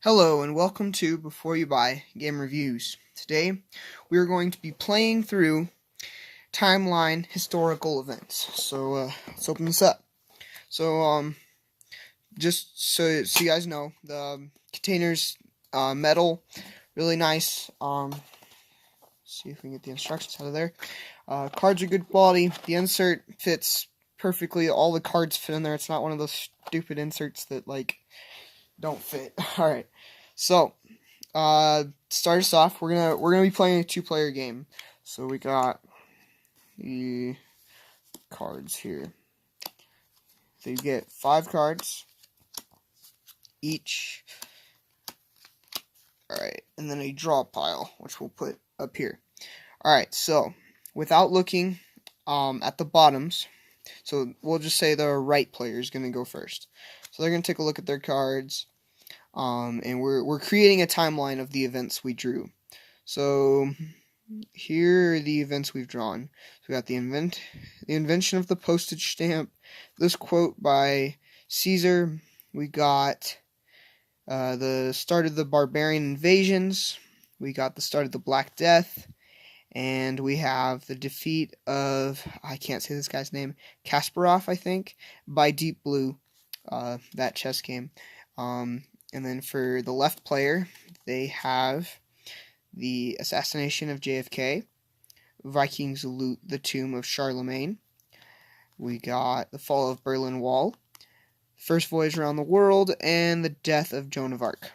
Hello and welcome to Before You Buy Game Reviews. Today we are going to be playing through timeline historical events. So let's open this up. So just so you guys know, the container's metal, really nice. See if we can get the instructions out of there. Cards are good quality. The insert fits perfectly. All the cards fit in there. It's not one of those stupid inserts that don't fit. All right. So, start us off. We're gonna be playing a two-player game. So we got the cards here. So you get 5 cards each. All right, and then a draw pile, which we'll put up here. All right. So, without looking at the bottoms, so we'll just say the right player is gonna go first. So they're gonna take a look at their cards. And we're creating a timeline of the events we drew. So here are the events we've drawn. So we got the invention of the postage stamp, this quote by Caesar. We got the start of the barbarian invasions. We got the start of the Black Death, and we have the defeat of, I can't say this guy's name, Kasparov, I think, by Deep Blue. That chess game. And then for the left player, they have the assassination of JFK, Vikings loot the tomb of Charlemagne, we got the fall of Berlin Wall, first voyage around the world, and the death of Joan of Arc.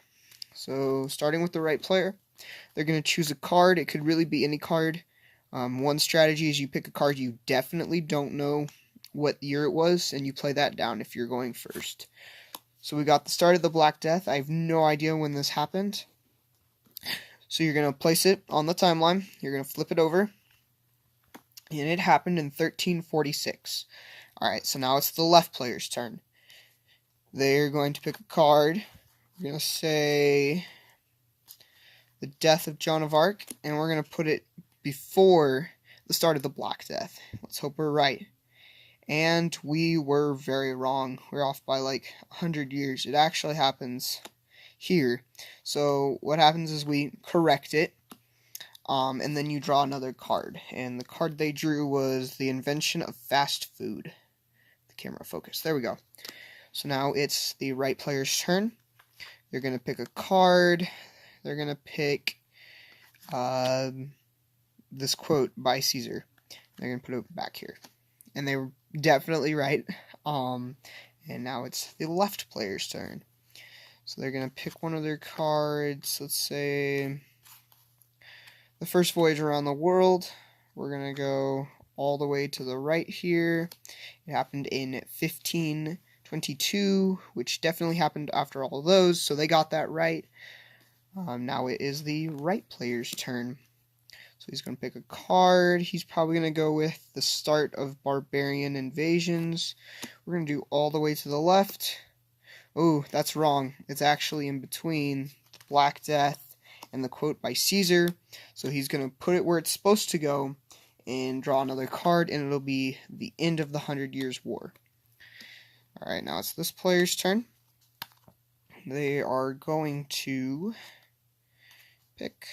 So starting with the right player, they're going to choose a card. It could really be any card. One strategy is you pick a card you definitely don't know what year it was, and you play that down if you're going first. So we got the start of the Black Death. I have no idea when this happened. So you're going to place it on the timeline. You're going to flip it over. And it happened in 1346. Alright, so now it's the left player's turn. They're going to pick a card. We're going to say the death of Joan of Arc. And we're going to put it before the start of the Black Death. Let's hope we're right. And we were very wrong. We're off by like 100 years. It actually happens here. So what happens is we correct it, and then you draw another card. And the card they drew was the invention of fast food. The camera focus. There we go. So now it's the right player's turn. They're going to pick a card. They're going to pick this quote by Caesar. They're going to put it back here. And they were definitely right. And now it's the left player's turn. So they're going to pick one of their cards. Let's say the first voyage around the world. We're going to go all the way to the right here. It happened in 1522, which definitely happened after all of those. So they got that right. Now it is the right player's turn. So he's going to pick a card. He's probably going to go with the start of barbarian invasions. We're going to do all the way to the left. Oh, that's wrong. It's actually in between the Black Death and the quote by Caesar. So he's going to put it where it's supposed to go and draw another card, and it'll be the end of the 100 Years' War. Alright, now it's this player's turn. They are going to pick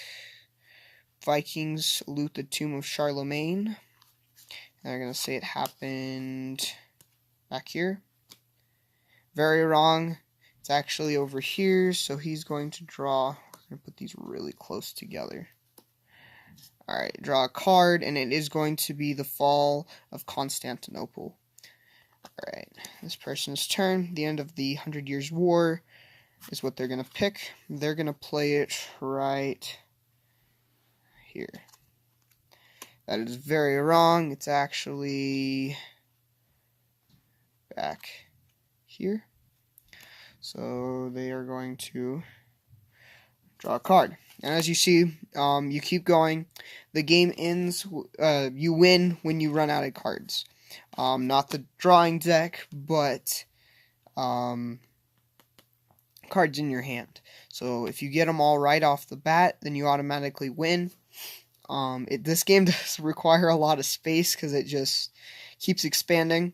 Vikings loot the tomb of Charlemagne. And they're going to say it happened back here. Very wrong. It's actually over here, so he's going to draw. We're going to put these really close together. Alright, draw a card, and it is going to be the fall of Constantinople. Alright, this person's turn. The end of the 100 Years' War is what they're going to pick. They're going to play it right here. That is very wrong. It's actually back here. So they are going to draw a card. And as you see, you keep going. The game ends, you win when you run out of cards. Not the drawing deck, but cards in your hand. So if you get them all right off the bat, then you automatically win. This game does require a lot of space because it just keeps expanding,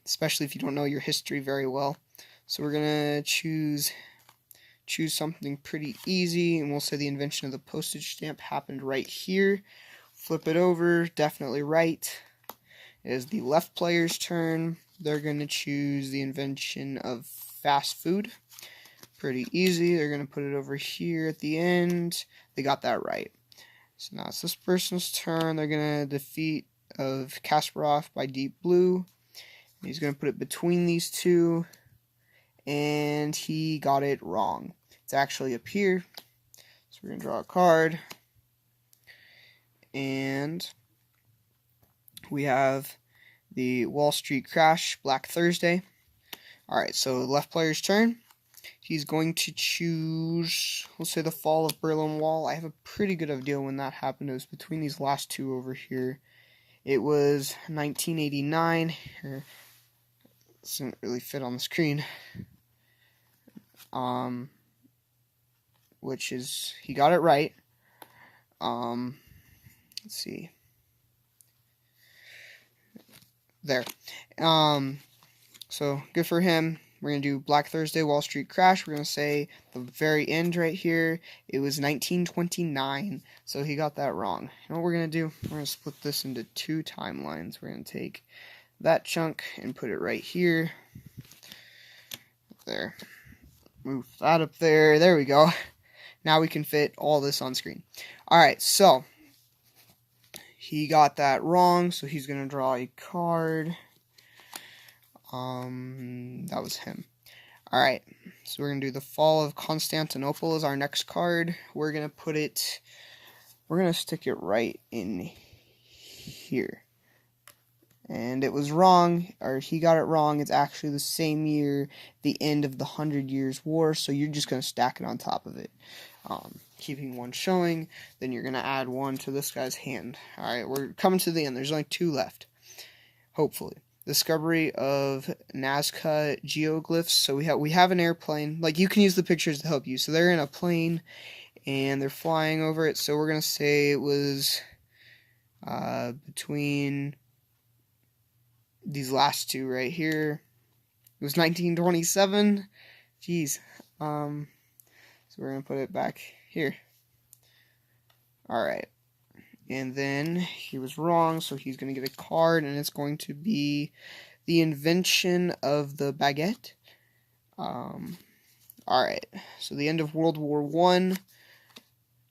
especially if you don't know your history very well. So we're going to choose choose something pretty easy, and we'll say the invention of the postage stamp happened right here. Flip it over, definitely right. It is the left player's turn. They're going to choose the invention of fast food. Pretty easy. They're going to put it over here at the end. They got that right. So now it's this person's turn. They're going to defeat of Kasparov by Deep Blue. He's going to put it between these two, and he got it wrong. It's actually up here. So we're going to draw a card, and we have the Wall Street Crash, Black Thursday. Alright, so the left player's turn. He's going to choose, we'll say, the fall of Berlin Wall. I have a pretty good idea when that happened. It was between these last two over here. It was 1989. It doesn't really fit on the screen. Which is, he got it right. Let's see. There. So, good for him. We're going to do Black Thursday, Wall Street Crash. We're going to say the very end right here, it was 1929. So he got that wrong. You know what we're going to do? We're going to split this into two timelines. We're going to take that chunk and put it right here. There. Move that up there. There we go. Now we can fit all this on screen. Alright, so he got that wrong, so he's going to draw a card. That was him. Alright, so we're going to do the fall of Constantinople as our next card. We're going to stick it right in here. And it was wrong, or he got it wrong. It's actually the same year, the end of the 100 Years' War, so you're just going to stack it on top of it. Keeping one showing, then you're going to add one to this guy's hand. Alright, we're coming to the end. There's only two left, hopefully. Discovery of Nazca geoglyphs. So we have an airplane. Like, you can use the pictures to help you. So they're in a plane, and they're flying over it. So we're going to say it was between these last two right here. It was 1927. Jeez. So we're going to put it back here. Alright. And then he was wrong, so he's going to get a card, and it's going to be the invention of the baguette. Alright, so the end of World War I.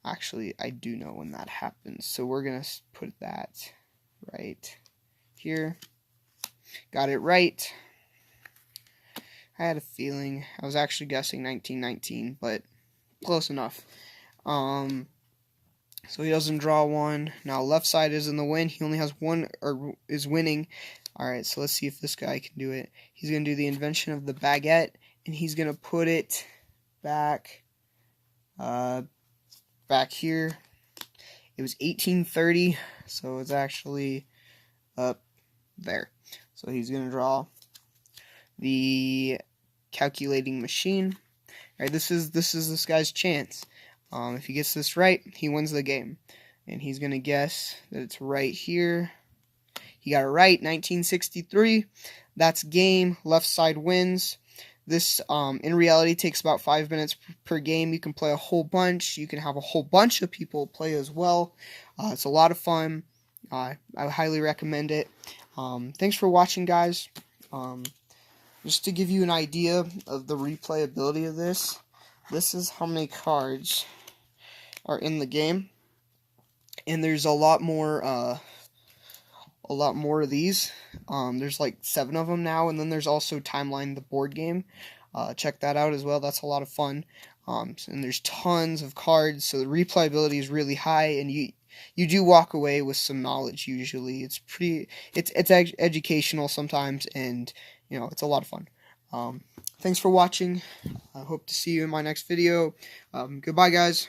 Actually, I do know when that happens, so we're going to put that right here. Got it right. I had a feeling. I was actually guessing 1919, but close enough. So he doesn't draw one. Now left side is in the win. He only has one, or is winning. Alright, so let's see if this guy can do it. He's going to do the invention of the baguette, and he's going to put it back here. It was 1830, so it's actually up there. So he's going to draw the calculating machine. Alright, this is this guy's chance. If he gets this right, he wins the game. And he's going to guess that it's right here. He got it right, 1963. That's game. Left side wins. This, in reality, takes about 5 minutes per game. You can play a whole bunch. You can have a whole bunch of people play as well. It's a lot of fun. I highly recommend it. Thanks for watching, guys. Just to give you an idea of the replayability of this, this is how many cards are in the game, and there's a lot more of these. There's like 7 of them now, and then there's also Timeline, the board game. Check that out as well. That's a lot of fun. And there's tons of cards, so the replayability is really high, and you do walk away with some knowledge usually. It's educational sometimes, and you know, it's a lot of fun. Thanks for watching. I hope to see you in my next video. Goodbye, guys.